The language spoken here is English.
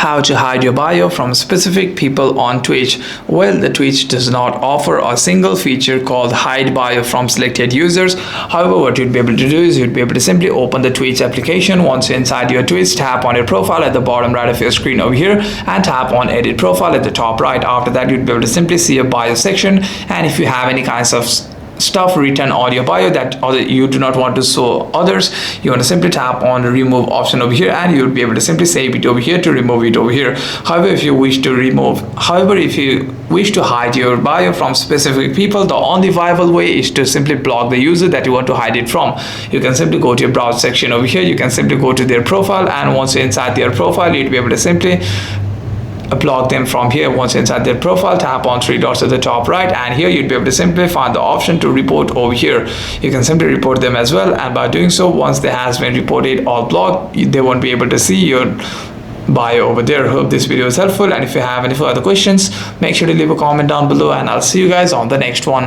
How to hide your bio from specific people on Twitch. Well, the Twitch does not offer a single feature called hide bio from selected users. However, what you'd be able to do is you'd be able to simply open the Twitch application. Once you're inside your Twitch, tap on your profile at the bottom right of your screen over here and tap on edit profile at the top right. After that, you'd be able to simply see a bio section, and if you have any kinds of stuff written on your bio that you do not want to show others, you want to simply tap on the remove option over here, and you'll be able to simply save it over here to remove it over here. If you wish to hide your bio from specific people, the only viable way is to simply block the user that you want to hide it from. You can simply go to your browse section over here. You can simply go to their profile, and once you're inside their profile, you'll be able to simply block them from here. Once inside their profile, tap on three dots at the top right, and here you'd be able to simply find the option to report over here. You can simply report them as well, and by doing so, once they has been reported or blocked, they won't be able to see your bio over there. Hope this video is helpful, and if you have any further questions, make sure to leave a comment down below, and I'll see you guys on the next one.